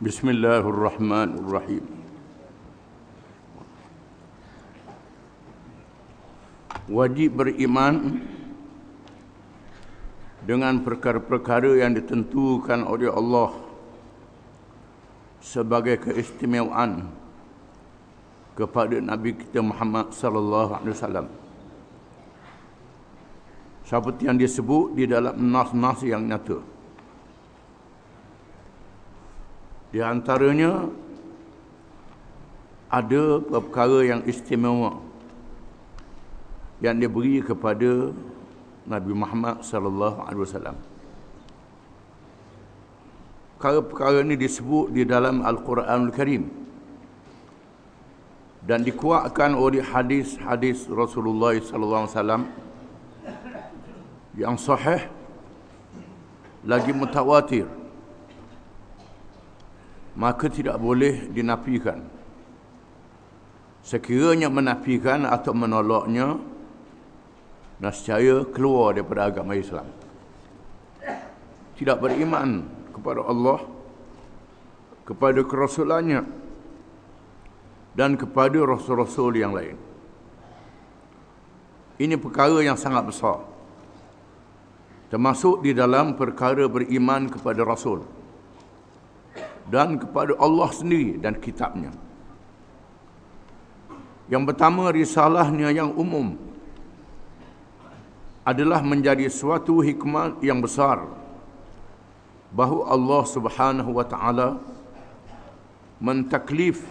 Bismillahirrahmanirrahim. Wajib beriman dengan perkara-perkara yang ditentukan oleh Allah sebagai keistimewaan kepada Nabi kita Muhammad sallallahu alaihi wasallam. Seperti yang disebut di dalam nas-nas yang nyata. Di antaranya ada perkara yang istimewa yang diberi kepada Nabi Muhammad sallallahu alaihi wasallam. Perkara-perkara ini disebut di dalam Al-Quranul Karim dan dikuatkan oleh hadis-hadis Rasulullah sallallahu alaihi wasallam yang sahih lagi mutawatir, maka tidak boleh dinafikan. Sekiranya menafikan atau menolaknya, nescaya keluar daripada agama Islam. Tidak beriman kepada Allah, kepada kerasulannya, dan kepada rasul-rasul yang lain. Ini perkara yang sangat besar, termasuk di dalam perkara beriman kepada Rasul dan kepada Allah sendiri dan kitabnya. Yang pertama, risalahnya yang umum adalah menjadi suatu hikmah yang besar bahawa Allah Subhanahu wa taala mentaklif,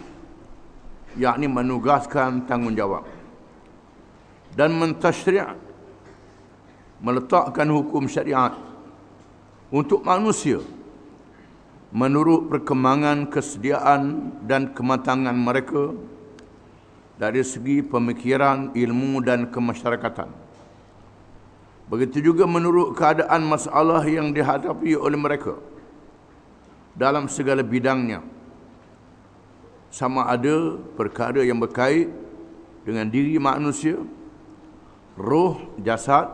yakni menugaskan tanggungjawab, dan mentashri', meletakkan hukum syariat untuk manusia menurut perkembangan kesediaan dan kematangan mereka dari segi pemikiran, ilmu dan kemasyarakatan. Begitu juga menurut keadaan masalah yang dihadapi oleh mereka dalam segala bidangnya, sama ada perkara yang berkait dengan diri manusia, roh, jasad,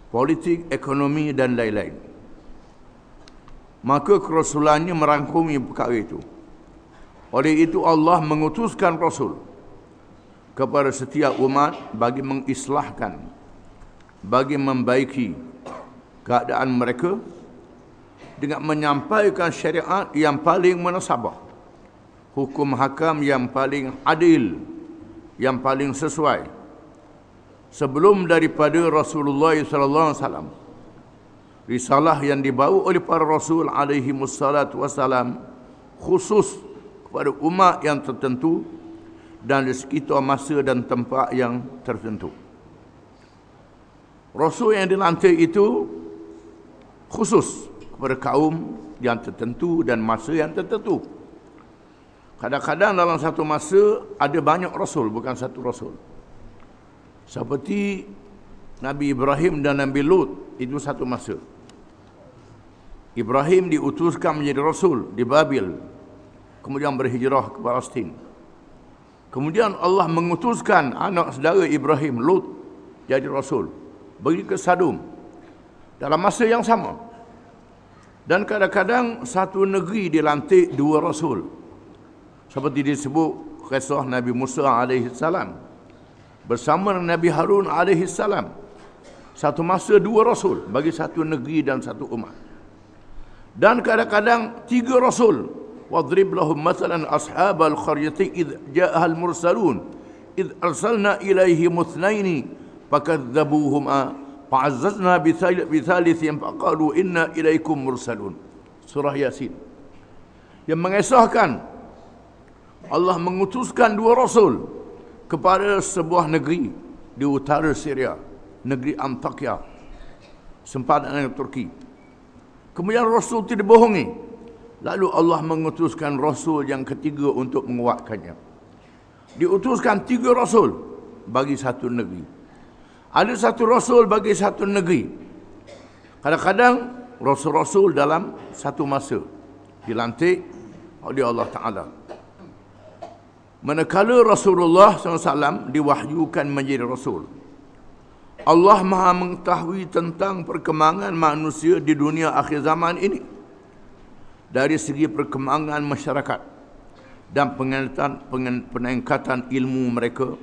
politik, ekonomi dan lain-lain. Maka kerasulannya merangkumi perkara itu. Oleh itu Allah mengutuskan Rasul kepada setiap umat bagi mengislahkan, bagi membaiki keadaan mereka dengan menyampaikan syariat yang paling munasabah, hukum hakam yang paling adil, yang paling sesuai. Sebelum daripada Rasulullah sallallahu alaihi wasallam, risalah yang dibawa oleh para rasul alaihi wassalatu wassalam khusus kepada umat yang tertentu dan di sekitar masa dan tempat yang tertentu. Rasul yang dilantik itu khusus kepada kaum yang tertentu dan masa yang tertentu. Kadang-kadang dalam satu masa ada banyak rasul, bukan satu rasul. Seperti Nabi Ibrahim dan Nabi Lut, itu satu masa. Ibrahim diutuskan menjadi rasul di Babil, kemudian berhijrah ke Palestin. Kemudian Allah mengutuskan anak saudara Ibrahim, Lut, jadi rasul, pergi ke Sadum dalam masa yang sama. Dan kadang-kadang satu negeri dilantik dua rasul, seperti disebut kisah Nabi Musa alaihi salam bersama Nabi Harun alaihi salam. Satu masa dua rasul bagi satu negeri dan satu umat. Dan kadang-kadang tiga rasul. Wadrib lahum mathalan ashabal qaryati id ja'ahal mursalun id arsalna ilaihim ithnaini fakadzabuhuma fa'azzazna bithalithin faqalu inna ilaikum mursalun. Surah Yasin. Yang mengisahkan Allah mengutuskan dua rasul kepada sebuah negeri di utara Syria, negeri Antakya, sempadan dengan Turki. Kemudian Rasul tidak bohongi. Lalu Allah mengutuskan Rasul yang ketiga untuk menguatkannya. Diutuskan tiga Rasul bagi satu negeri. Ada satu Rasul bagi satu negeri. Kadang-kadang Rasul-Rasul dalam satu masa dilantik oleh Allah Ta'ala. Manakala Rasulullah SAW diwahyukan menjadi Rasul, Allah Maha mengetahui tentang perkembangan manusia di dunia akhir zaman ini. dari segi perkembangan masyarakat dan peningkatan ilmu mereka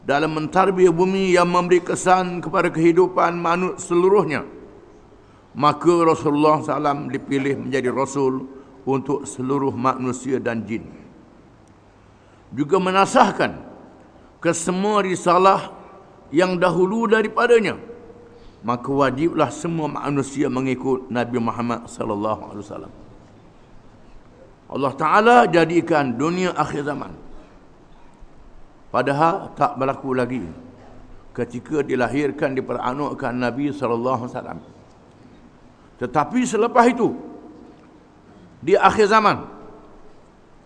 dalam mentarbiyah bumi yang memberi kesan kepada kehidupan manusia seluruhnya, maka Rasulullah SAW dipilih menjadi Rasul untuk seluruh manusia dan jin. Juga menasahkan kesemua risalah yang dahulu daripadanya, maka wajiblah semua manusia mengikut Nabi Muhammad sallallahu alaihi wasallam. Allah Ta'ala jadikan dunia akhir zaman, padahal tak berlaku lagi ketika dilahirkan, diperanukkan Nabi sallallahu alaihi wasallam. Tetapi selepas itu, di akhir zaman,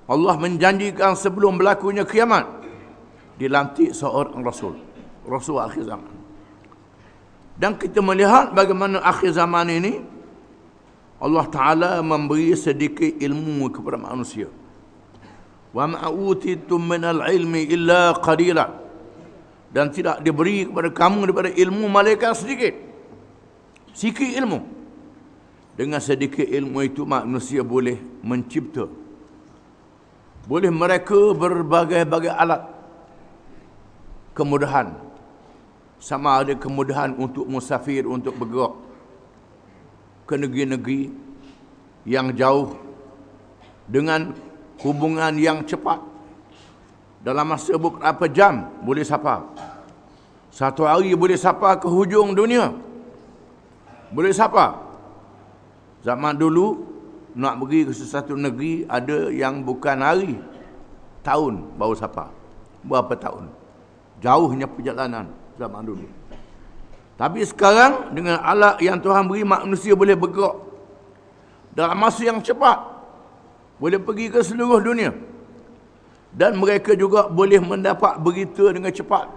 Allah menjanjikan sebelum berlakunya kiamat, dilantik seorang Rasul, Rasul akhir zaman. Dan kita melihat bagaimana akhir zaman ini Allah Ta'ala memberi sedikit ilmu kepada manusia. Wa ma utitum minal ilmi illa qalila. Dan tidak diberi kepada kamu daripada ilmu malaikat sedikit. Sikit ilmu. Dengan sedikit ilmu itu manusia boleh mencipta. Boleh mereka berbagai-bagai alat kemudahan. Sama ada kemudahan untuk musafir, untuk bergerak ke negeri-negeri yang jauh dengan hubungan yang cepat. Dalam masa beberapa jam boleh sampai. Satu hari boleh sampai ke hujung dunia. Boleh sampai. Zaman dulu nak pergi ke sesuatu negeri ada yang bukan hari, tahun baru sampai. Berapa tahun? Jauhnya perjalanan zaman dulu. Tapi sekarang dengan alat yang Tuhan beri, manusia boleh bergerak dalam masa yang cepat, boleh pergi ke seluruh dunia, dan mereka juga boleh mendapat berita dengan cepat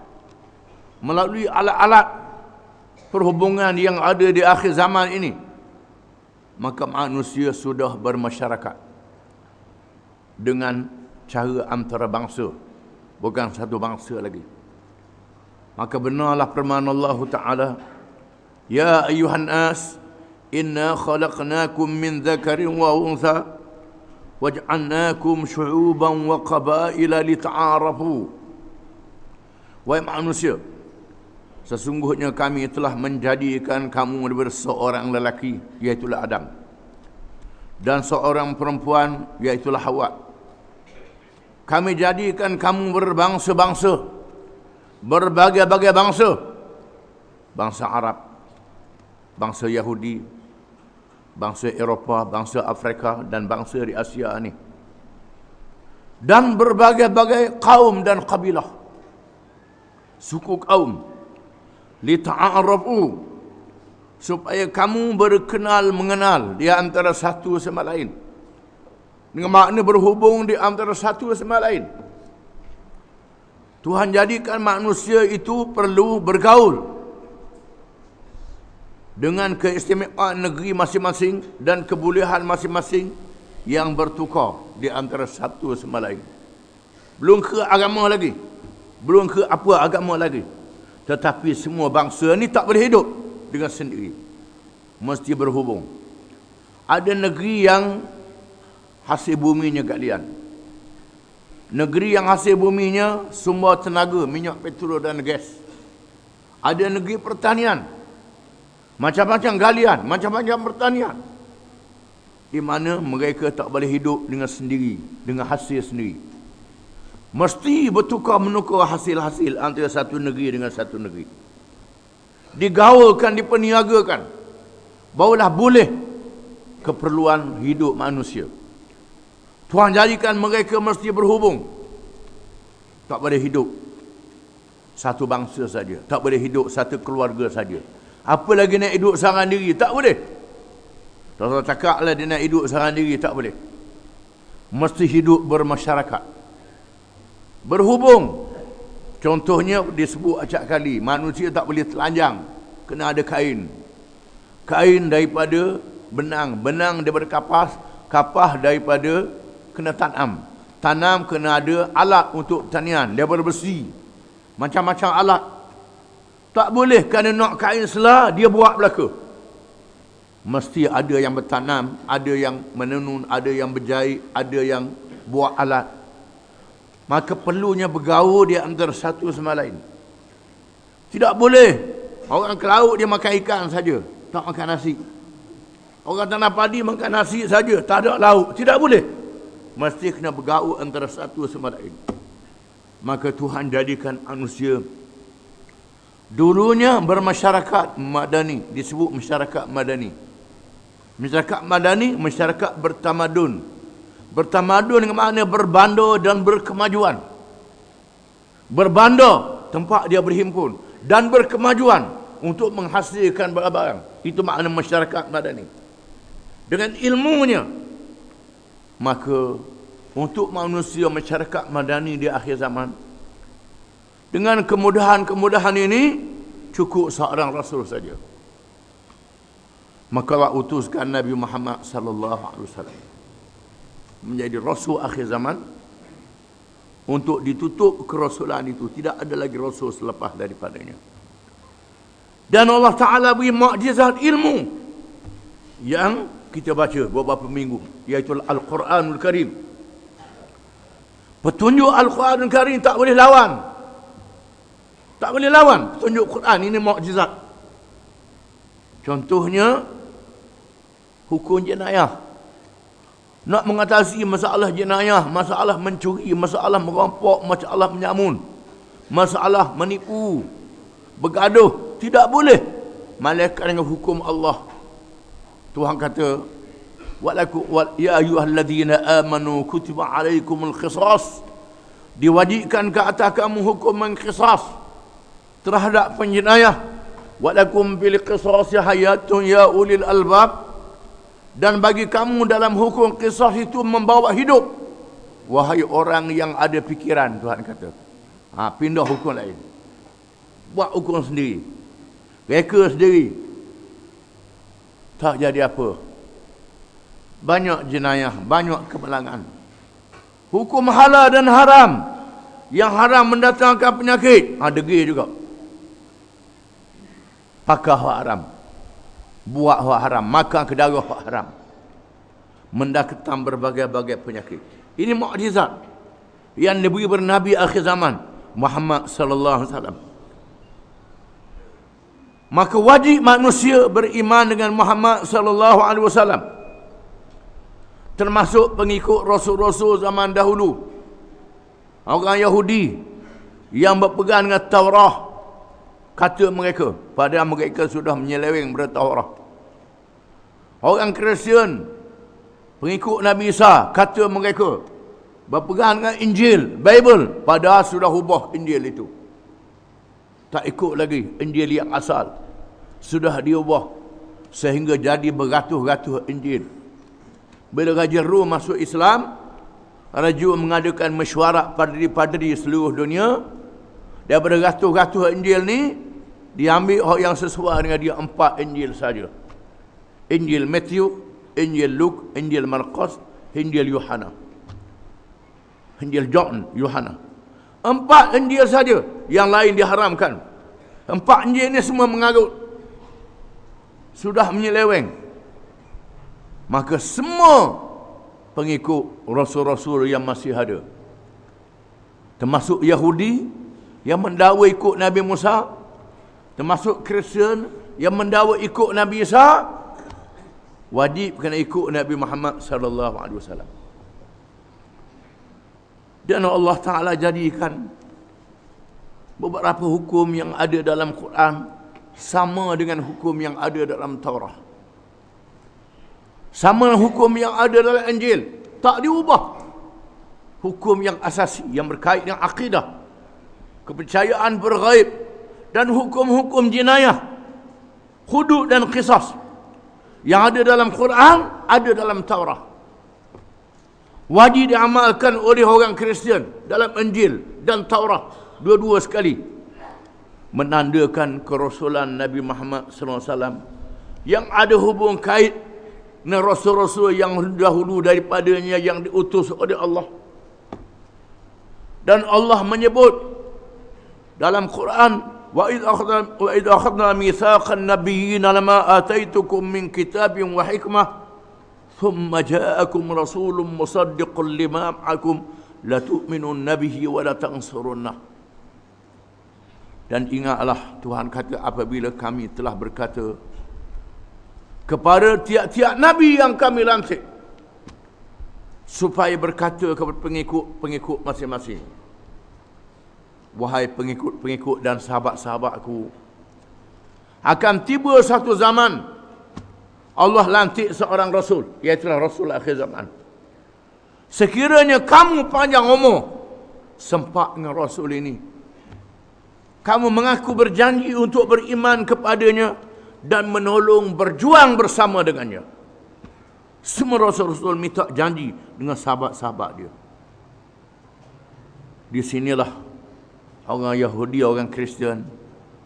melalui alat-alat perhubungan yang ada di akhir zaman ini. Maka manusia sudah bermasyarakat dengan cara antarabangsa, bukan satu bangsa lagi. Maka benarlah firman Allah Ta'ala, Ya ayuhan nas, inna khalaqnakum min dzakarin wa untha, waj'alnakum syu'uban wa qabaila lita'arafu. Wahai manusia, sesungguhnya kami telah menjadikan kamu daripada seorang lelaki, iaitulah Adam, dan seorang perempuan, iaitulah Hawa. Kami jadikan kamu berbangsa-bangsa, berbagai-bagai bangsa. Bangsa Arab, bangsa Yahudi, bangsa Eropah, bangsa Afrika, dan bangsa di Asia ini. Dan berbagai-bagai kaum dan kabilah, suku kaum. Lita'arafu, supaya kamu berkenal mengenal di antara satu sama lain. Dengan makna berhubung di antara satu sama lain. Tuhan jadikan manusia itu perlu bergaul dengan keistimewaan negeri masing-masing dan kebolehan masing-masing yang bertukar di antara satu sama lain. Belum ke agama lagi, belum ke apa agama lagi. Tetapi semua bangsa ni tak boleh hidup dengan sendiri, mesti berhubung. Ada negeri yang hasil buminya galian, negeri yang hasil buminya sumber tenaga, minyak petrol dan gas. Ada negeri pertanian, macam-macam galian, macam-macam pertanian, di mana mereka tak boleh hidup dengan sendiri, dengan hasil sendiri. Mesti bertukar-menukar hasil-hasil antara satu negeri dengan satu negeri. Digaulkan, diperniagakan, barulah boleh keperluan hidup manusia. Tuhan jadikan mereka mesti berhubung. Tak boleh hidup satu bangsa saja, tak boleh hidup satu keluarga saja. Apa lagi nak hidup seorang diri, tak boleh. Kalau cakaplah dia nak hidup seorang diri, tak boleh. Mesti hidup bermasyarakat, berhubung. Contohnya disebut acak kali, manusia tak boleh telanjang, kena ada kain. Kain daripada benang, benang daripada kapas, kapas daripada kena tanam, tanam kena ada alat untuk tanian daripada besi, macam-macam alat. Tak boleh kerana nak kain selah dia buat belaka. Mesti ada yang bertanam, ada yang menenun, ada yang berjahit, ada yang buat alat. Maka perlunya bergaul di antara satu sama lain. Tidak boleh orang ke laut dia makan ikan saja, tak makan nasi. Orang tanam padi makan nasi saja, tak ada lauk. Tidak boleh. Mesti kena bergaul antara satu sama lain. Maka Tuhan jadikan manusia dulunya bermasyarakat madani, disebut masyarakat madani. Masyarakat madani, masyarakat bertamadun. Bertamadun dengan makna berbandar dan berkemajuan. Berbandar, tempat dia berhimpun. Dan berkemajuan untuk menghasilkan barang-barang. Itu makna masyarakat madani. Dengan ilmunya, maka untuk manusia masyarakat madani di akhir zaman, dengan kemudahan-kemudahan ini, cukup seorang Rasul saja. Maka Allah utuskan Nabi Muhammad sallallahu alaihi wasallam menjadi Rasul akhir zaman untuk ditutup kerasulan itu. Tidak ada lagi Rasul selepas daripadanya. Dan Allah Ta'ala beri mukjizat ilmu yang kita baca beberapa minggu, iaitu Al-Quranul Karim. Petunjuk Al-Quranul Karim tak boleh lawan. Tak boleh lawan petunjuk Quran. Ini mukjizat. Contohnya hukum jenayah. Nak mengatasi masalah jenayah, masalah mencuri, masalah merampok, masalah menyamun, masalah menipu, bergaduh, tidak boleh malaikat dengan hukum Allah. Tuhan kata, ya ayyuhalladzina amanu kutiba alaikumul qisas, diwajibkan ke atas kamu hukum qisas terhadap penjenayah. Walakum bil qisas hayatun ya ulil albab, dan bagi kamu dalam hukum qisas itu membawa hidup, wahai orang yang ada fikiran. Tuhan kata, pindah hukum lain, buat hukum sendiri, reka sendiri, tak jadi apa. Banyak jenayah, banyak kemalangan. Hukum halal dan haram. Yang haram mendatangkan penyakit, degil juga. Pakar hak haram, buat hak haram, makan ke darah hak haram, mendatangkan berbagai-bagai penyakit. Ini mukjizat yang diberi bernabi akhir zaman Muhammad sallallahu alaihi wasallam. Maka wajib manusia beriman dengan Muhammad sallallahu alaihi wasallam, termasuk pengikut rasul-rasul zaman dahulu. Orang Yahudi yang berpegang dengan Taurah, kata mereka, padahal mereka sudah menyeleweng pada Taurah. Orang Kristian, pengikut Nabi Isa, kata mereka berpegang dengan Injil, Bible, padahal sudah ubah Injil itu. Tak ikut lagi Injil yang asal, sudah diubah sehingga jadi beratus-ratus Injil. Bila Raja Rom masuk Islam, Raja mengadakan mesyuarat padri-padri seluruh dunia. Daripada ratus-ratus Injil ni, diambil orang yang sesuai dengan dia 4 Injil saja. Injil Matthew, Injil Luke, Injil Markus, Injil Yohana. Injil John, Yohana. 4 Injil saja, yang lain diharamkan. 4 Injil ni semua mengarut, sudah menyeleweng. Maka semua pengikut rasul-rasul yang masih ada, termasuk Yahudi yang mendakwa ikut Nabi Musa, termasuk Kristian yang mendakwa ikut Nabi Isa, wajib kena ikut Nabi Muhammad sallallahu alaihi wasallam. Dan Allah Ta'ala jadikan beberapa hukum yang ada dalam Quran sama dengan hukum yang ada dalam Taurah, sama dengan hukum yang ada dalam Injil, tak diubah. Hukum yang asasi yang berkait dengan akidah, kepercayaan berghaib, dan hukum-hukum jenayah, hudud dan qisas yang ada dalam Quran, ada dalam Taurah. Wajib diamalkan oleh orang Kristian dalam Injil dan Taurah, dua-dua sekali, menandakan kerasulan Nabi Muhammad SAW yang ada hubung kait dengan rasul-rasul yang dahulu daripadanya yang diutus oleh Allah. Dan Allah menyebut dalam Quran wa idh akhadna mitsaqan nabiyyin lama ataitukum min kitabin wa hikmah thumma ja'akum rasulun musaddiqun lima ma'akum la tu'minunna bihi wa la tansurunnah. Dan ingatlah Tuhan kata, apabila kami telah berkata kepada tiap-tiap nabi yang kami lantik, supaya berkata kepada pengikut-pengikut masing-masing, wahai pengikut-pengikut dan sahabat-sahabatku, akan tiba satu zaman Allah lantik seorang rasul, iaitu rasul akhir zaman. Sekiranya kamu panjang umur sempat dengan rasul ini, kamu mengaku berjanji untuk beriman kepadanya dan menolong berjuang bersama dengannya. Semua rasul-rasul minta janji dengan sahabat-sahabat dia. Di sinilah orang Yahudi, orang Kristian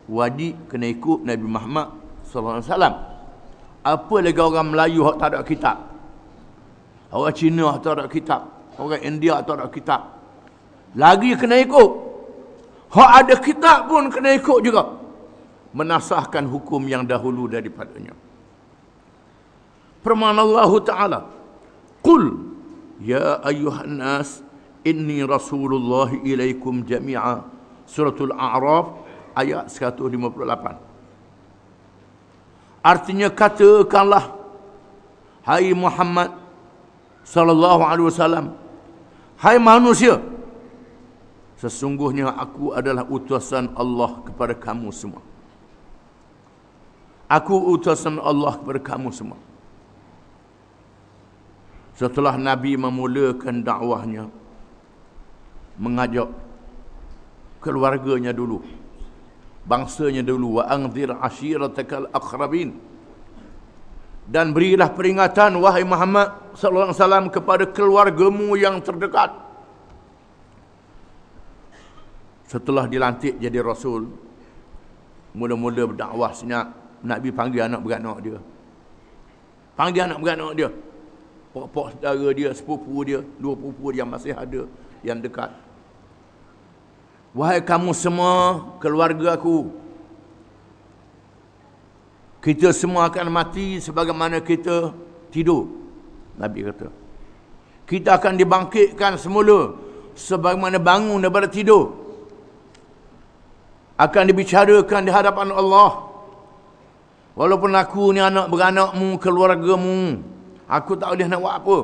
wajib kena ikut Nabi Muhammad sallallahu alaihi wasallam. Apa lagi orang Melayu hak tak ada kitab, orang Cina hak tak ada kitab, orang India tak ada kitab, lagi kena ikut. Hak ada kitab pun kena ikut juga, menasahkan hukum yang dahulu daripadanya. Firman Allah Ta'ala, Qul ya ayyuhan nas inni rasulullah ilaikum jami'a. Suratul A'raf ayat 158. Artinya, katakanlah, hai Muhammad sallallahu alaihi wasallam, hai manusia, sesungguhnya aku adalah utusan Allah kepada kamu semua. Aku utusan Allah kepada kamu semua. Setelah Nabi memulakan dakwahnya, mengajak keluarganya dulu, bangsanya dulu, wa anzir ashiratakal aqrabin, dan berilah peringatan wahai Muhammad sallallahu alaihi wasallam kepada keluargamu yang terdekat. Setelah dilantik jadi rasul, mula-mula berdakwah senyap, Nabi panggil anak beranak dia. Panggil anak beranak dia, pokok saudara dia, sepupu dia, dua pupu dia masih ada yang dekat. Wahai kamu semua keluarga aku, kita semua akan mati sebagaimana kita tidur. Nabi kata, kita akan dibangkitkan semula sebagaimana bangun daripada tidur. Akan dibicarakan di hadapan Allah. Walaupun aku ni anak beranakmu, keluargamu, aku tak boleh nak buat apa,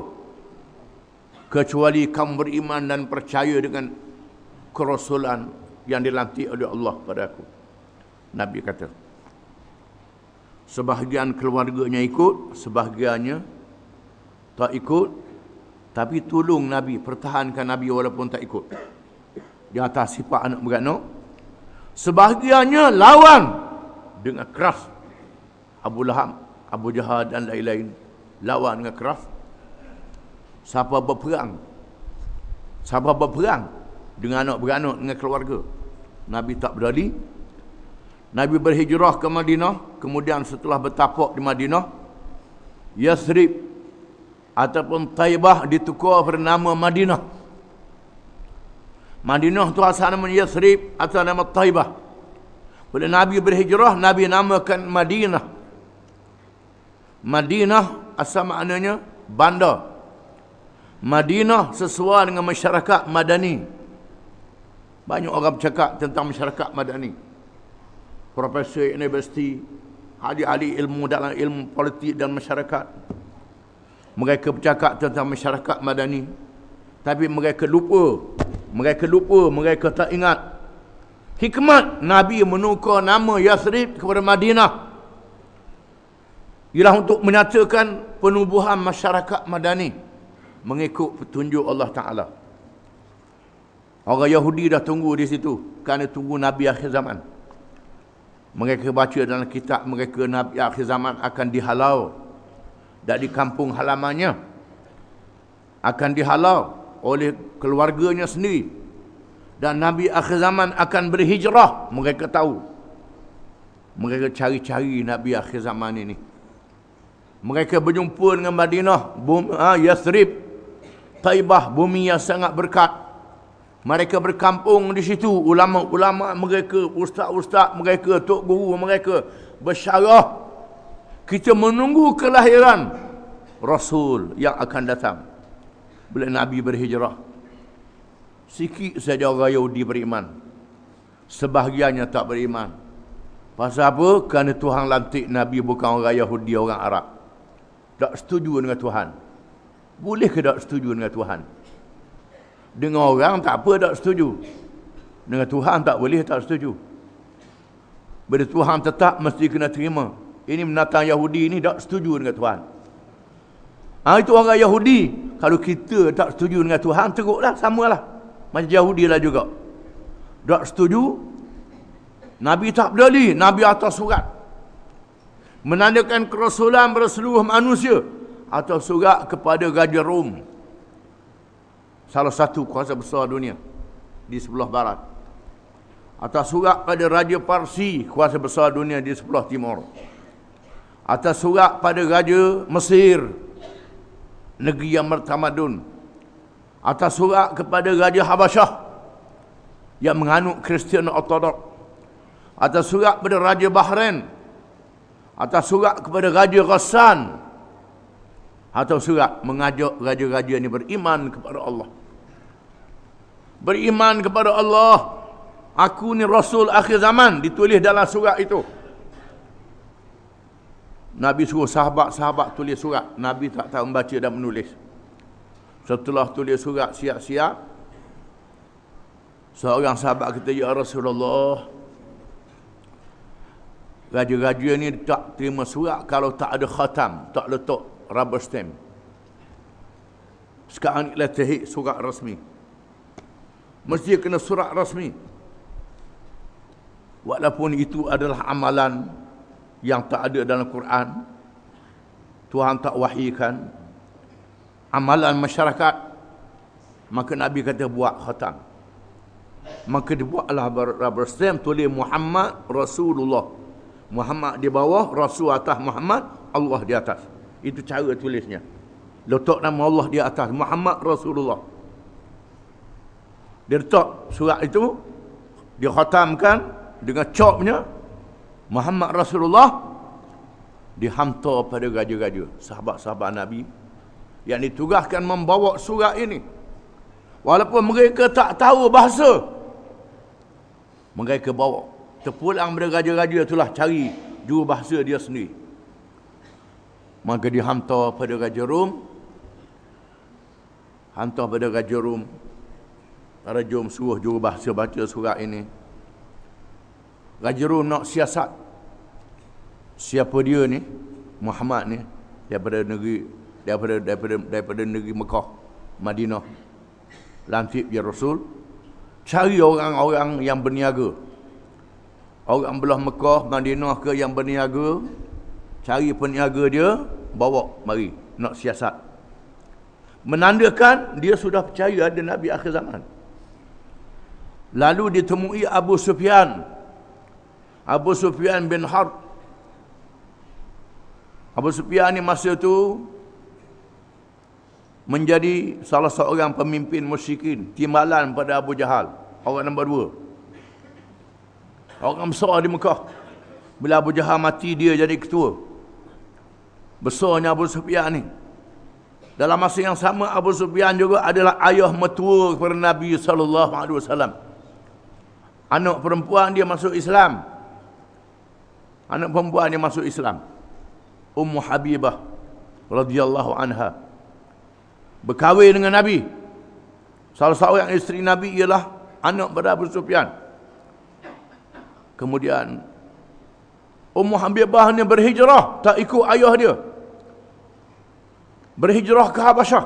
kecuali kamu beriman dan percaya dengan kerasulan yang dilantik oleh Allah pada aku. Nabi kata, sebahagian keluarganya ikut, sebahagiannya tak ikut, tapi tolong Nabi, pertahankan Nabi walaupun tak ikut di atas sifat anak beranak. Sebahagiannya lawan dengan keras, Abu Lahab, Abu Jahal dan lain-lain, lawan dengan keras. Siapa berperang dengan anak beranak, dengan keluarga, Nabi tak berani. Nabi berhijrah ke Madinah, kemudian setelah bertapak di Madinah, Yathrib ataupun Taibah ditukar bernama Madinah. Madinah tu asal nama Yathrib atau nama Taibah. Bila Nabi berhijrah, Nabi namakan Madinah. Madinah asal maknanya bandar. Madinah sesuai dengan masyarakat Madani. Banyak orang bercakap tentang masyarakat Madani. Profesor universiti, ahli-ahli ilmu dalam ilmu politik dan masyarakat, mereka bercakap tentang masyarakat Madani, tapi mereka lupa, mereka tak ingat hikmat Nabi menukar nama Yathrib kepada Madinah, ialah untuk menyatakan penubuhan masyarakat Madani mengikut petunjuk Allah Ta'ala. Orang Yahudi dah tunggu di situ, kerana tunggu Nabi akhir zaman. Mereka baca dalam kitab mereka, Nabi akhir zaman akan dihalau dari kampung halamannya, akan dihalau oleh keluarganya sendiri, dan Nabi akhir zaman akan berhijrah. Mereka tahu, mereka cari-cari Nabi akhir zaman ini. Mereka berjumpa dengan Madinah, Yathrib, Taibah, bumi yang sangat berkat. Mereka berkampung di situ, ulama-ulama mereka, ustaz-ustaz mereka, tok guru mereka bersyarah kita menunggu kelahiran Rasul yang akan datang bila Nabi berhijrah. Sikit saja orang Yahudi beriman, sebahagiannya tak beriman. Pasal apa? Kerana Tuhan lantik Nabi bukan orang Yahudi, orang Arab. Tak setuju dengan Tuhan. Boleh ke tak setuju dengan Tuhan? Dengan orang tak apa tak setuju. Dengan Tuhan tak boleh tak setuju. Bila Tuhan tetap mesti kena terima. Ini binatang Yahudi ni tak setuju dengan Tuhan. Itu orang Yahudi. Kalau kita tak setuju dengan Tuhan, teruklah, samalah. Macam Yahudi lah juga. Tak setuju. Nabi tak peduli. Nabi atas surat. Menandakan kerasulan berseluruh manusia. Atau surat kepada Raja Rom. Salah satu kuasa besar dunia di sebelah barat. Atas surat pada Raja Parsi, kuasa besar dunia di sebelah timur. Atas surat pada Raja Mesir, negeri yang bertamadun. Atas surat kepada Raja Habasyah yang menganut Kristian Ortodok. Atas surat pada Raja Bahrain. Atas surat kepada Raja Ghassan. Atau surat mengajak raja-raja ini beriman kepada Allah. Beriman kepada Allah. Aku ni Rasul akhir zaman, ditulis dalam surat itu. Nabi suruh sahabat-sahabat tulis surat. Nabi tak tahu membaca dan menulis. Setelah tulis surat siap-siap, seorang sahabat kata, ya Rasulullah, raja-raja ni tak terima surat kalau tak ada khatam, tak letak rubber stamp. Sekarang ni latih surat rasmi. Mesti kena surat rasmi. Walaupun itu adalah amalan yang tak ada dalam Quran, Tuhan tak wahykan, amalan masyarakat, maka Nabi kata buat khatam. Maka dibuatlah rubber stamp, tulis Muhammad Rasulullah. Muhammad di bawah, Rasul atas, Muhammad, Allah di atas. Itu cara tulisnya. Letak nama Allah di atas, Muhammad Rasulullah. Dia letak surat itu, dia khatamkan dengan copnya Muhammad Rasulullah, dihantar pada raja-raja, sahabat-sahabat Nabi yang ditugaskan membawa surat ini. Walaupun mereka tak tahu bahasa, mereka bawa. Terpulang pada raja-raja itulah cari juru bahasa dia sendiri. Maka dihantar pada Raja Rom. Hantar pada Raja Rom. Raja Rom suruh juru bahasa baca surat ini. Raja Rom nak siasat. Siapa dia ni? Muhammad ni. Daripada negeri Mekah, Madinah. Lantik dia Rasul. Cari orang-orang yang berniaga. Orang belah Mekah, Madinah ke yang berniaga. Cari peniaga dia, bawa mari nak siasat. Menandakan dia sudah percaya ada Nabi akhir zaman. Lalu ditemui Abu Sufyan. Abu Sufyan bin Harb. Abu Sufyan ni masa tu menjadi salah seorang pemimpin musyrikin, timbalan pada Abu Jahal, orang nombor 2. Orang besar di Mekah. Bila Abu Jahal mati, dia jadi ketua. Besarnya Abu Sufyan ni. Dalam masa yang sama, Abu Sufyan juga adalah ayah mertua kepada Nabi SAW. Anak perempuan dia masuk Islam. Anak perempuan dia masuk Islam. Ummu Habibah radhiyallahu anha berkahwin dengan Nabi. Salah seorang isteri Nabi ialah anak pada Abu Sufyan. Kemudian Ummu Habibah ni berhijrah, tak ikut ayah dia. Berhijrah ke Habasyah.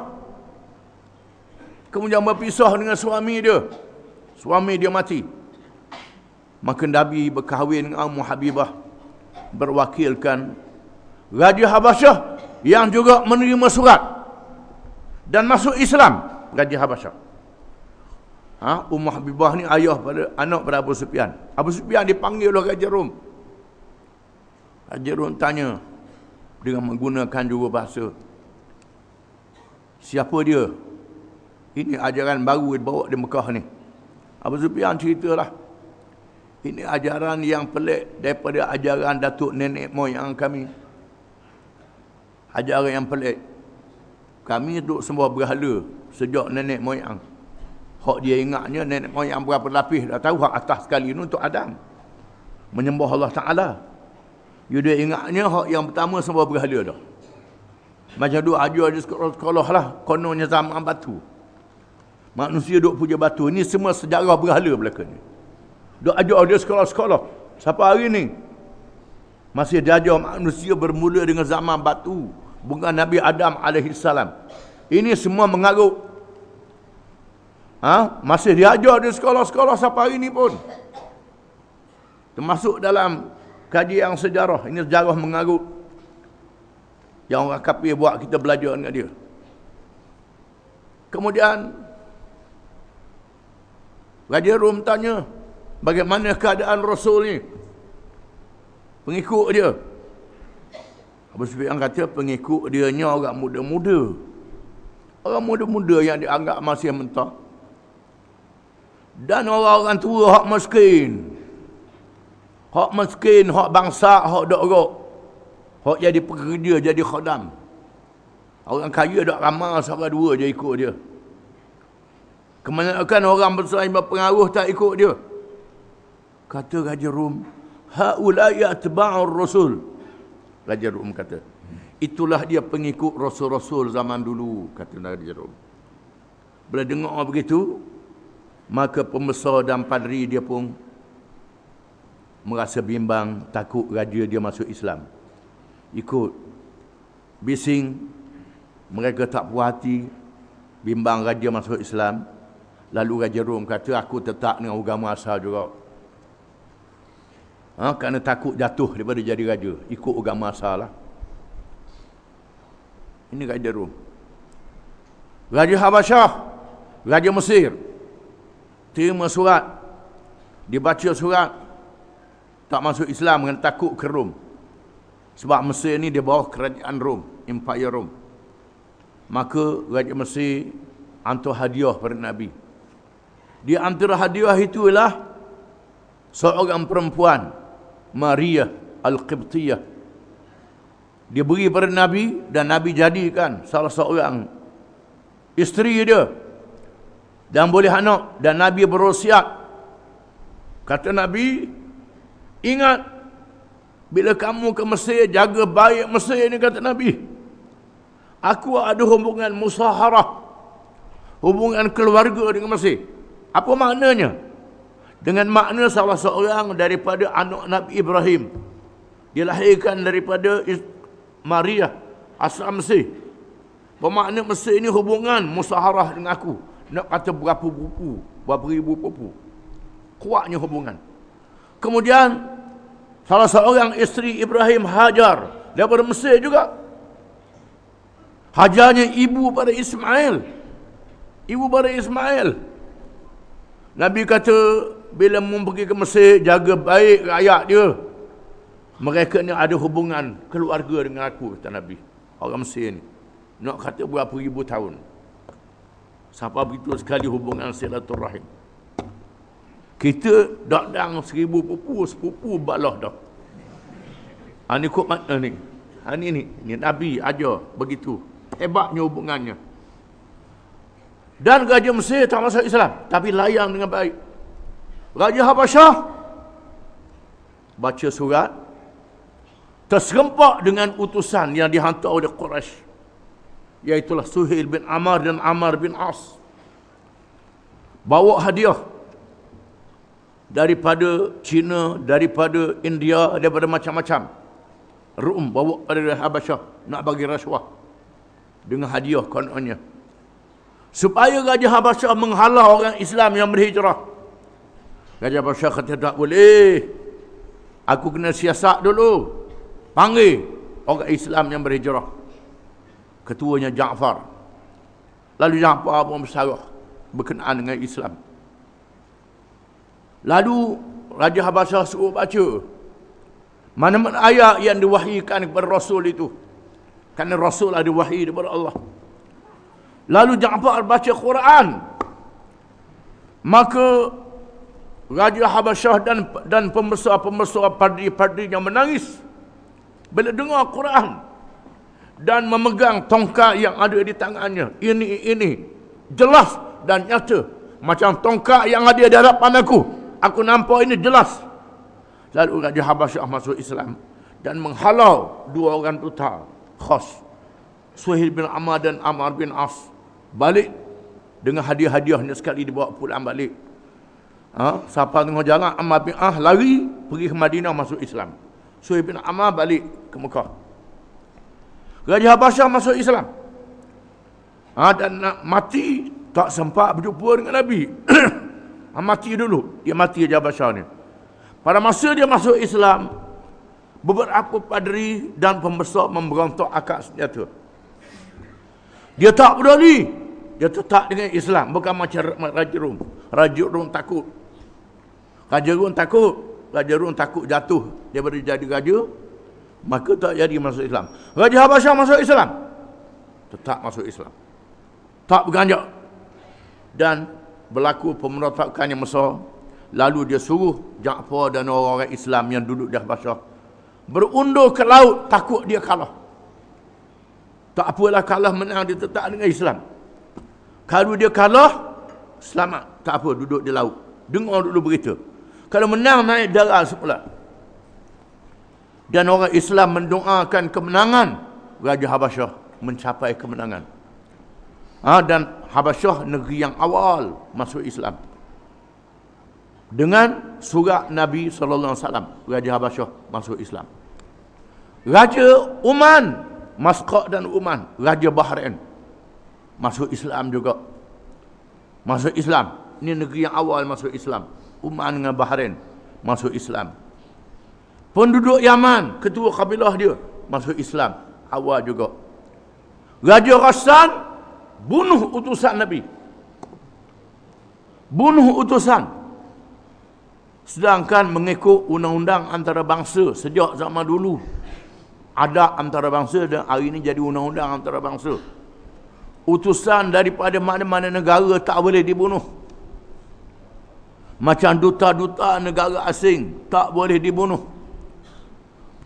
Kemudian berpisah dengan suami dia. Suami dia mati. Maka Nabi berkahwin dengan Ummu Habibah, berwakilkan Raja Habasyah yang juga menerima surat dan masuk Islam. Raja Habasyah. Ummu Habibah ni ayah pada anak pada Abu Sufyan. Abu Sufyan dipanggil oleh Raja Rom. Raja Rom tanya dengan menggunakan juru bahasa, siapa dia? Ini ajaran baru dibawa di Mekah ni. Abu Sufyan ceritalah, ini ajaran yang pelik daripada ajaran datuk nenek moyang kami. Ajaran yang pelik. Kami duduk sembah berhala sejak nenek moyang. Hak dia ingatnya nenek moyang berapa lapis dah tahu, hak atas sekali ni untuk Adam. Menyembah Allah Ta'ala. Dia ingatnya hak yang pertama sembah berhala dah. Macam duk ajar di sekolah lah, kononnya zaman batu. Manusia duk puja batu. Ini semua sejarah berhala belaka ni. Duk ajar dia sekolah-sekolah. Sampai hari ni masih diajar manusia bermula dengan zaman batu. Bukan Nabi Adam AS. Ini semua mengarut. Masih diajar di sekolah-sekolah sampai hari ni pun. Termasuk dalam kajian sejarah. Ini sejarah mengarut. Yang orang kafir buat kita belajar dengan dia. Kemudian Raja Rom tanya, bagaimana keadaan Rasul ni? Pengikut dia. Abu Sufyan kata pengikut dia nya orang muda-muda. Orang muda-muda yang dianggap masih mentah. Dan orang-orang tua hak miskin. Hak miskin, hak bangsa, hak dok-dok. Hak jadi pekerja, jadi khadam. Orang kaya dak ramai seorang dua je ikut dia. Kebanyakan orang besar yang berpengaruh tak ikut dia. Kata Raja Rum, haulai atba'ur rasul. Raja Rum kata, itulah dia pengikut rasul-rasul zaman dulu, kata Raja Rum. Bila dengar begitu, maka pembesar dan padri dia pun merasa bimbang, takut raja dia masuk Islam. Ikut bising, mereka tak puas hati, bimbang raja masuk Islam. Lalu Raja Rom kata, aku tetap dengan agama asal juga. Kerana takut jatuh daripada jadi raja, ikut agama asal lah. Ini Raja Rom. Raja Habasyah, Raja Mesir, terima surat, dibaca surat, tak masuk Islam dengan takut ke Rom. Sebab Mesir ni dia bawah kerajaan Rom, Empire Rom. Maka Raja Mesir hantar hadiah pada Nabi. Di antara hadiah itulah seorang perempuan, Maria Al-Qibtiyah. Dia beri pada Nabi dan Nabi jadikan salah seorang isteri dia. Dan boleh anak. Dan Nabi berwasiat. Kata Nabi, ingat, bila kamu ke Mesir, jaga baik Mesir ni, kata Nabi. Aku ada hubungan musaharah, hubungan keluarga dengan Mesir. Apa maknanya? Dengan makna salah seorang daripada anak Nabi Ibrahim. Dilahirkan daripada Maria, asal Mesir. Bermakna Mesir ini hubungan musaharah dengan aku. Nak kata berapa buku, berapa ribu pupu. Kuatnya hubungan. Kemudian salah seorang isteri Ibrahim, Hajar, daripada Mesir juga. Hajarnya ibu pada Ismail. Ibu pada Ismail. Nabi kata, bila mu pergi ke Mesir, jaga baik rakyat dia. Mereka ni ada hubungan keluarga dengan aku, kata Nabi. Orang Mesir ni. Nak kata berapa ribu tahun. Sampai begitu sekali hubungan silaturahim. Kita dak-dang 1000 pupu, sepupu balah dah. Ini kok makna ni. Ini Nabi ajar begitu. Hebatnya hubungannya. Dan Raja Mesir tak masuk Islam, tapi layan dengan baik. Raja Habasyah baca surat, terserempak dengan utusan yang dihantar oleh Quraisy, iaitulah Suhail bin Amr dan Amr bin As. Bawa hadiah daripada China, daripada India, daripada macam-macam. Rum bawa dari Habasyah nak bagi rasuah dengan hadiah kononnya, supaya Raja Habasyah menghalau orang Islam yang berhijrah. Raja Habasyah kata, tak boleh, aku kena siasat dulu, panggil orang Islam yang berhijrah. Ketuanya Ja'far. Lalu Ja'far pun bersarah berkenaan dengan Islam. Lalu Raja Habasyah suruh baca mana-mana ayat yang diwahyukan kepada Rasul itu, kerana Rasul ada wahyu daripada Allah. Lalu Ja'far baca Quran. Maka Raja Habasyah dan pembesar-pembesar padri-padrinya menangis bila dengar Quran dan memegang tongkat yang ada di tangannya. Ini jelas dan nyata macam tongkat yang ada di hadapan aku. Aku nampak ini jelas. Lalu Raja Habasyah masuk Islam dan menghalau dua orang duta khas, Suhail bin Amr dan Amr bin As, balik dengan hadiah-hadiahnya sekali dibawa pulang balik. Siapa tengah jalan, Amr bin As lari pergi ke Madinah masuk Islam. Suhail bin Amr balik ke Mekah. Raja Habasyah masuk Islam. Dan nak mati tak sempat berjumpa dengan Nabi. Mati dulu. Dia mati Raja Habasyah ni. Pada masa dia masuk Islam, beberapa padri dan pembesar memberontak akad senjata. Dia tak peduli. Dia tetap dengan Islam. Bukan macam Raja Rom. Raja Rom takut. Raja Rom takut jatuh daripada jadi raja. Maka tak jadi masuk Islam. Raja Habasyah masuk Islam. Tetap masuk Islam. Tak berganjak. Dan berlaku pemberontakan yang besar. Lalu dia suruh Ja'far dan orang-orang Islam yang duduk di Habasyah berundur ke laut, takut dia kalah. Tak apalah, kalah menang, dia tetap dengan Islam. Kalau dia kalah, selamat, tak apa, duduk di laut. Dengar dulu berita. Kalau menang, naik darat semula. Dan orang Islam mendoakan kemenangan. Raja Habasyah mencapai kemenangan. Dan Habasyah negeri yang awal masuk Islam. Dengan surat Nabi SAW, Raja Habasyah masuk Islam. Raja Oman, Masqat dan Oman, Raja Bahrain, masuk Islam juga. Masuk Islam. Ini negeri yang awal masuk Islam. Oman dengan Bahrain masuk Islam. Penduduk Yaman, ketua kabilah dia, masuk Islam. Awal juga. Raja Ghassan bunuh utusan Nabi. Bunuh utusan. Sedangkan mengikut undang-undang antarabangsa sejak zaman dulu. Ada antarabangsa dan hari ini jadi undang-undang antarabangsa. Utusan daripada mana-mana negara tak boleh dibunuh. Macam duta-duta negara asing tak boleh dibunuh.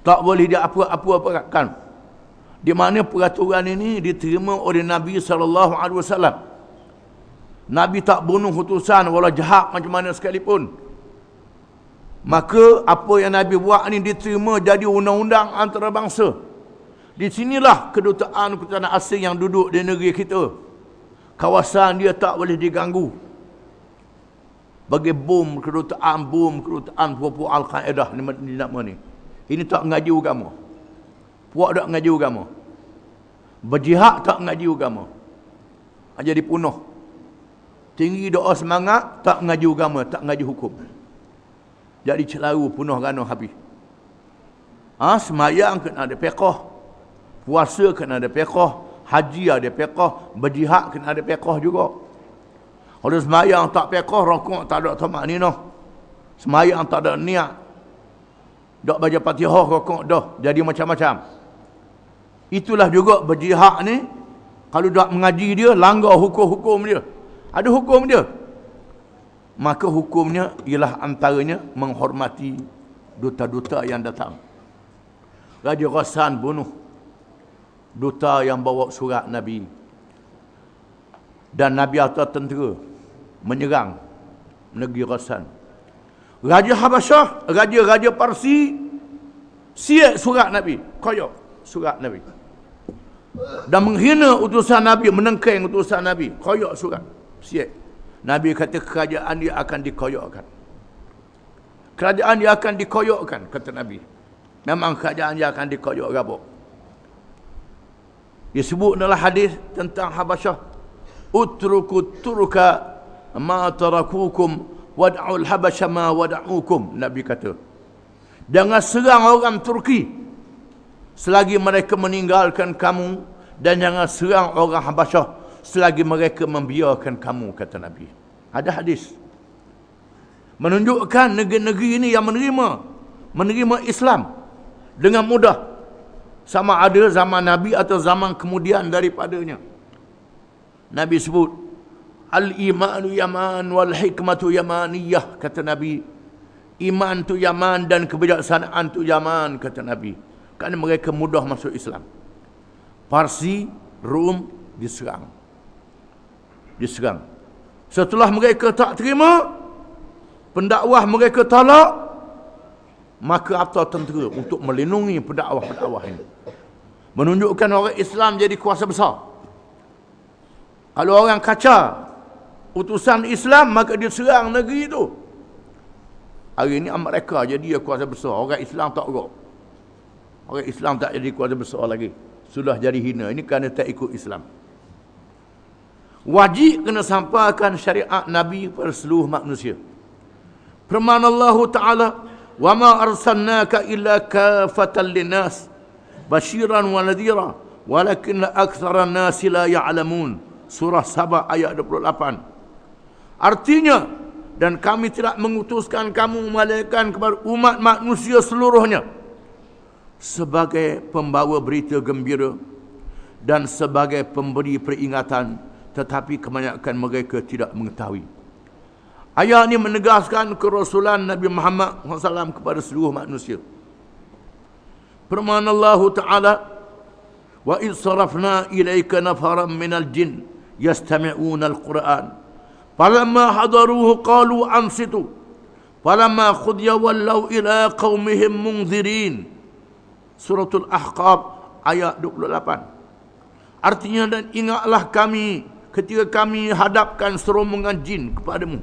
Tak boleh diapa-apa-apakan. Di mana peraturan ini diterima oleh Nabi SAW. Nabi tak bunuh utusan walau jahat macam mana sekalipun. Maka apa yang Nabi buat ni diterima jadi undang-undang antarabangsa. Di sinilah kedutaan asing yang duduk di negeri kita. Kawasan dia tak boleh diganggu. Bagi bom kedutaan puak-puak Al-Qaeda ni nama ni. Ini tak ngaji agama. Puak tak ngaji agama. Berjihad tak ngaji agama. Jadi punuh. Tinggi doa semangat tak ngaji agama, tak ngaji hukum. Jadi celaru punuh gano habis. Semayang kena ada fiqh. Puasa kena ada fiqh. Haji ada fiqh. Berjihad kena ada fiqh juga. Kalau semayang tak fiqh, rokok tak ada tamak ni noh. Semayang tak ada niat. Tak baca Fatihah, rokok dah. Jadi macam-macam. Itulah juga berjihad ni. Kalau tak mengaji dia, langgar hukum-hukum dia. Ada hukum dia. Maka hukumnya ialah antaranya menghormati duta-duta yang datang. Raja Ghassan bunuh duta yang bawa surat Nabi. Dan Nabi atau tentera menyerang negeri Ghassan. Raja Habasyah, Raja Parsi siap surat Nabi, koyok surat Nabi. Dan menghina utusan Nabi, menengkeng utusan Nabi, koyok surat, siap. Nabi kata kerajaan dia akan dikoyokkan. Kerajaan dia akan dikoyokkan, kata Nabi. Memang kerajaan dia akan dikoyok rabuk. Disebut dalam hadis tentang Habasyah. Utruku turuka ma tarakukum wad'ul habasya ma wad'ukum. Nabi kata, jangan serang orang Turki selagi mereka meninggalkan kamu, dan jangan serang orang Habasyah selagi mereka membiarkan kamu, kata Nabi. Ada hadis menunjukkan negeri-negeri ini yang menerima Islam dengan mudah, sama ada zaman Nabi atau zaman kemudian daripadanya. Nabi sebut Al-imanu yaman wal hikmatu yamaniyah, kata Nabi. Iman tu Yaman dan kebijaksanaan tu Yaman, kata Nabi. Kerana mereka mudah masuk Islam. Parsi, Rom diserang. Setelah mereka tak terima, pendakwah mereka tolak, maka apa tentera untuk melindungi pendakwah-pendakwah ini. Menunjukkan orang Islam jadi kuasa besar. Kalau orang kacau utusan Islam, maka dia serang negeri itu. Hari ini Amerika jadi kuasa besar. Orang Islam tak berok. Orang Islam tak jadi kuasa besar lagi. Sudah jadi hina. Ini kerana tak ikut Islam. Wajib kena sampaikan syariat Nabi kepada seluruh manusia. Firman Allah Ta'ala, وَمَا أَرْسَلْنَاكَ إِلَّا كَافَةً لِلنَّاسِ بَشِيرًا وَنَذِيرًا وَلَكِنَّ أَكْثَرَ النَّاسِ لَا يَعْلَمُونَ. Surah Sabah ayat 28. Artinya, dan kami tidak mengutuskan kamu melainkan kepada umat manusia seluruhnya sebagai pembawa berita gembira dan sebagai pemberi peringatan, tetapi kebanyakan mereka tidak mengetahui. Ayat ini menegaskan kerasulan Nabi Muhammad SAW kepada seluruh manusia. Firman Allah Ta'ala, wa idh sarafna ilaika nafaran minal jin yastami'una al-Qur'an falamma hadaruhu qalu ansitu falamma khudya wallaw ila qaumihim munzirin. Suratul Ahqaf ayat 28. Artinya, dan ingatlah kami ketika kami hadapkan serombongan jin kepadamu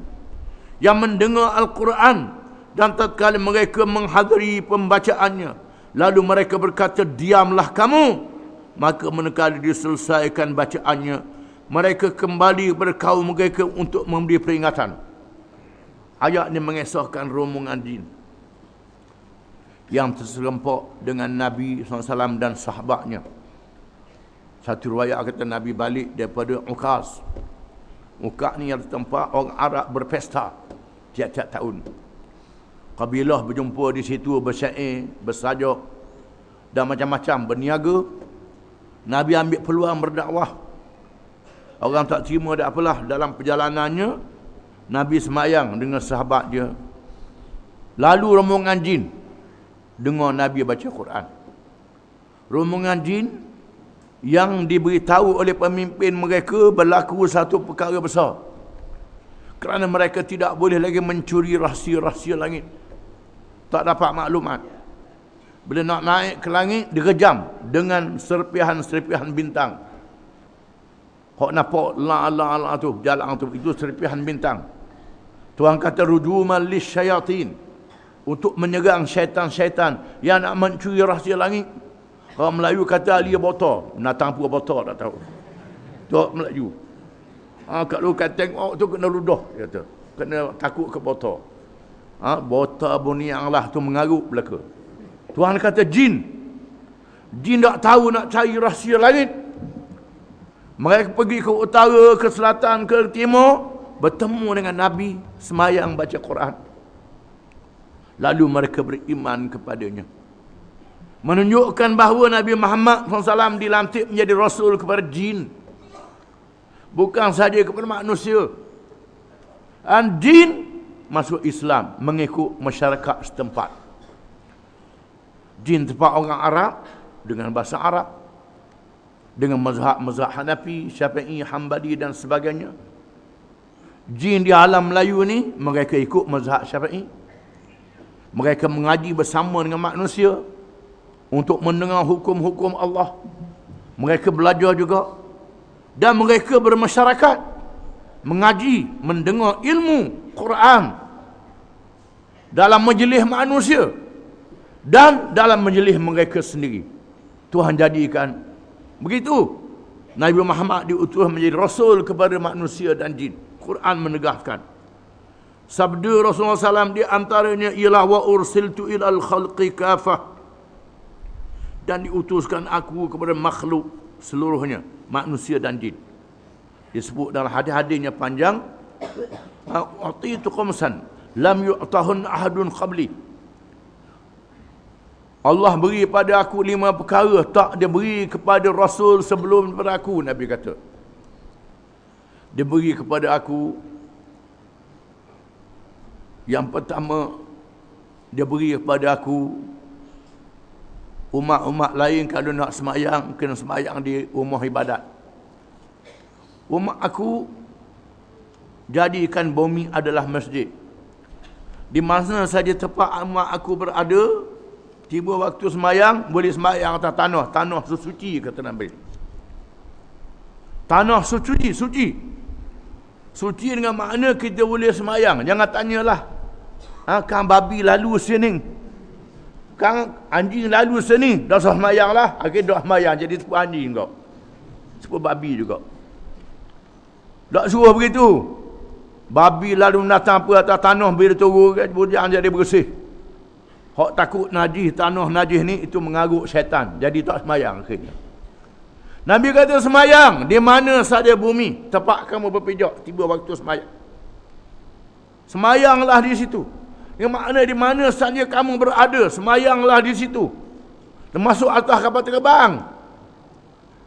yang mendengar Al-Quran, dan tatkala mereka menghadiri pembacaannya, lalu mereka berkata, diamlah kamu. Maka manakala diselesaikan bacaannya, mereka kembali kepada kaum mereka untuk memberi peringatan. Ayat ini mengesahkan rombongan jin yang terserempak dengan Nabi SAW dan sahabatnya. Satu riwayat kata Nabi balik daripada Ukaz. Ukaz ni yang tempat orang Arab berpesta tiap-tiap tahun. Kabilah berjumpa di situ, bersyair, bersajak dan macam-macam, berniaga. Nabi ambil peluang berdakwah. Orang tak terima, tak apalah. Dalam perjalanannya, Nabi semayang dengan sahabat dia. Lalu rombongan jin dengar Nabi baca Quran. Rombongan jin yang diberitahu oleh pemimpin mereka berlaku satu perkara besar. Kerana mereka tidak boleh lagi mencuri rahsia-rahsia langit. Tak dapat maklumat. Bila nak naik ke langit, direjam dengan serpihan-serpihan bintang. Hak nampak la tu, jalan tu, itu serpihan bintang. Tuhan kata rujuman lisyayatin, untuk menyerang syaitan-syaitan yang nak mencuri rahsia langit. Orang Melayu kata alia botol, binatang pun botol tak tahu. Tu Melayu. Kalau kata tengok tu kena ludah, dia kata. Kena takut ke botol. Botol buniang lah tu mengarut belaka. Tuhan kata jin tak tahu nak cari rahsia langit. Mereka pergi ke utara, ke selatan, ke timur, bertemu dengan Nabi, semayang baca Quran. Lalu mereka beriman kepadanya. Menunjukkan bahawa Nabi Muhammad SAW dilantik menjadi Rasul kepada jin, bukan saja kepada manusia. Dan jin masuk Islam mengikut masyarakat setempat. Jin tempat orang Arab dengan bahasa Arab, dengan mazhab Hanafi, Syafi'i, Hambali dan sebagainya. Jin di alam Melayu ni mereka ikut mazhab Syafi'i. Mereka mengaji bersama dengan manusia untuk mendengar hukum-hukum Allah. Mereka belajar juga. Dan mereka bermasyarakat, mengaji, mendengar ilmu Quran dalam majlis manusia dan dalam majlis mereka sendiri. Tuhan jadikan begitu. Nabi Muhammad diutus menjadi Rasul kepada manusia dan jin. Quran menegaskan. Sabda Rasulullah SAW di antaranya ialah wa ursiltu ilal khalqi kafah, dan diutuskan aku kepada makhluk seluruhnya, manusia dan jin. Disebut dalam hadis-hadisnya panjang, atitu qamsan lam yu'tahun ahadun qabli. Allah beri pada aku 5 perkara tak dia beri kepada Rasul sebelum daripada aku, Nabi kata. Dia beri kepada aku, yang pertama, dia beri kepada aku, umat-umat lain kalau nak semayang, kena semayang di rumah ibadat. Umat aku, jadikan bumi adalah masjid. Di mana saja tempat umat aku berada, tiba waktu semayang, boleh semayang atas tanah. Tanah suci, kata Nabi. Tanah suci, suci. Suci dengan makna kita boleh semayang. Jangan tanyalah, kan babi lalu sini, kan anjing lalu sini, dah sah semayang lah. Akhirnya dah semayang, jadi sepupu anjing kau, sepupu babi juga. Tak suruh begitu. Babi lalu datang apa atas tanah, bila turun bujang jadi bersih. Hak takut najis, tanah najis ni, itu mengarut syaitan, jadi tak semayang akhirnya. Nabi kata semayang di mana saja bumi tempat kamu berpijak, tiba waktu semayang, semayanglah di situ. Yang makna di mana saja kamu berada, semayanglah di situ, termasuk atas kapal terbang.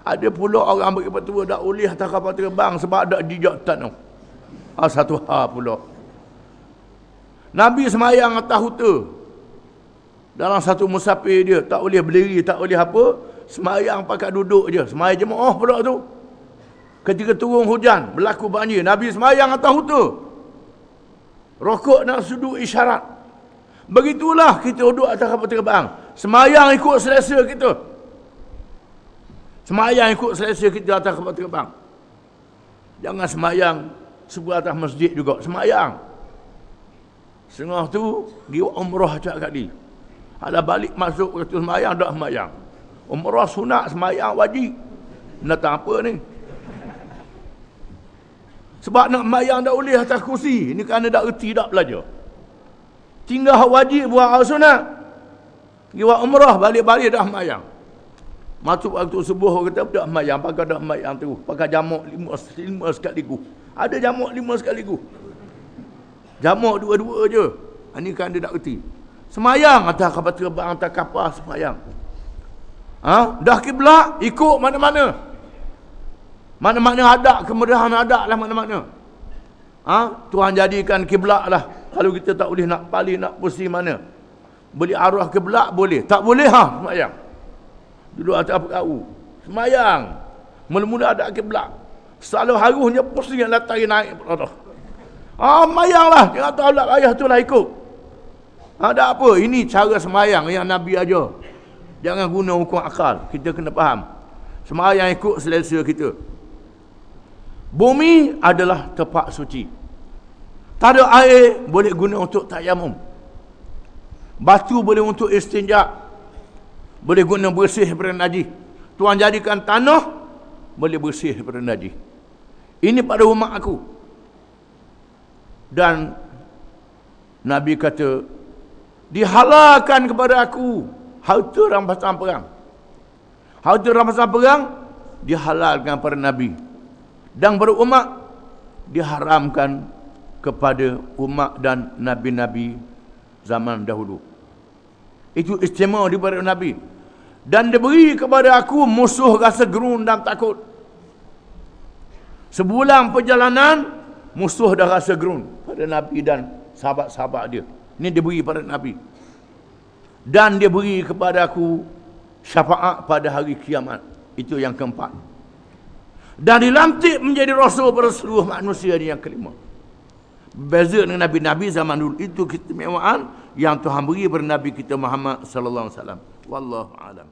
Ada pula orang berketua tak boleh atas kapal terbang sebab ada jejak tanah. Satu hal pula, Nabi semayang atas huta. Dalam satu musafir dia, tak boleh berdiri, tak boleh apa, semayang pakai duduk je. Semayang jemaah pula tu. Ketika turun hujan, berlaku banjir, Nabi semayang atas huta. Rokok nak sudut isyarat. Begitulah kita duduk atas kapal terbang. Semayang ikut selesa kita. Semayang ikut selesa kita atas kapal terbang. Jangan semayang sebuah atas masjid juga. Semayang. Setengah tu, pergi umrah cak kali. Ada balik masuk waktu semayang, tak semayang. Umrah sunat, semayang wajib. Datang apa ni? Sebab nak semayang tak boleh atas kursi. Ini kerana tak erti, tak belajar. Tinggal wajib buat sunat. Pergi buat umrah, balik-balik dah semayang. Masuk waktu subuh, kata tak semayang. Pakai tak semayang tu. Pakai jamak lima sekaligus. Ada jamak 5 sekaligus. Jamak 2-2 je. Ini kerana dia tak erti. Semayang atas kapal terbang, atas kapal semayang. Dah kiblat, ikut mana-mana. Mana-mana ada, kemudahan ada lah mana-mana. Tuhan jadikan kiblat lah. Kalau kita tak boleh nak paling, nak pusing mana. Boleh arah kiblat, boleh. Tak boleh, semayang. Duduk atas perahu. Semayang. Mula-mula ada kiblat. Selalu harusnya pusing yang latari naik. Semayang lah. Jangan tahu lah ayah tu lah ikut. Ada apa? Ini cara semayang yang Nabi ajar. Jangan guna hukum akal. Kita kena faham. Semayang ikut selesa kita. Bumi adalah tempat suci. Tak ada air, boleh guna untuk tayamum. Batu boleh untuk istinja. Boleh guna bersih daripada najis. Tuhan jadikan tanah boleh bersih daripada najis. Ini pada umat aku. Dan Nabi kata, dihalalkan kepada aku harta rampasan perang. Harta rampasan perang dihalalkan kepada Nabi. Dan berumat diharamkan kepada umat dan Nabi-Nabi zaman dahulu. Itu istimewa daripada Nabi. Dan diberi kepada aku musuh rasa gerun dan takut. Sebulan perjalanan, musuh dah rasa gerun pada Nabi dan sahabat-sahabat dia. Ini diberi pada Nabi. Dan dia beri kepada aku syafaat pada hari kiamat. Itu yang keempat. Dan dilantik menjadi Rasul pada seluruh manusia yang kelima. Berbeza dengan Nabi-Nabi zaman dulu. Itu keistimewaan yang Tuhan beri kepada Nabi kita Muhammad sallallahu alaihi wasallam. Wallahu a'lam.